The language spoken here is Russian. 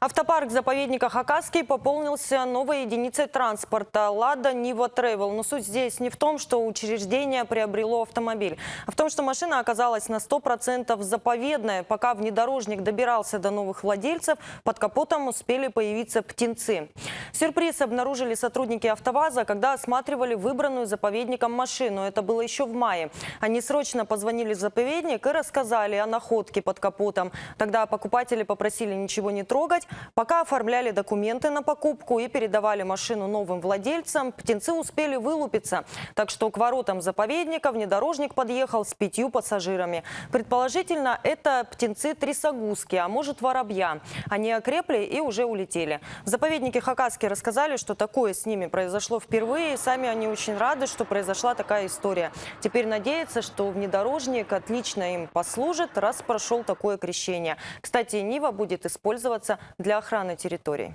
Автопарк заповедника Хакасский пополнился новой единицей транспорта «Лада Нива Тревел». Но суть здесь не в том, что учреждение приобрело автомобиль, а в том, что машина оказалась на 100% заповедная. Пока внедорожник добирался до новых владельцев, под капотом успели появиться птенцы. Сюрприз обнаружили сотрудники АвтоВАЗа, когда осматривали выбранную заповедником машину. Это было еще в мае. Они срочно позвонили в заповедник и рассказали о находке под капотом. Тогда покупатели попросили ничего не трогать. Пока оформляли документы на покупку и передавали машину новым владельцам, птенцы успели вылупиться. Так что к воротам заповедника внедорожник подъехал с 5 пассажирами. Предположительно, это птенцы трясогузки, а может воробья. Они окрепли и уже улетели. В заповеднике Хакасский рассказали, что такое с ними произошло впервые. И сами они очень рады, что произошла такая история. Теперь надеются, что внедорожник отлично им послужит, раз прошел такое крещение. Кстати, Нива будет использоваться для охраны территорий.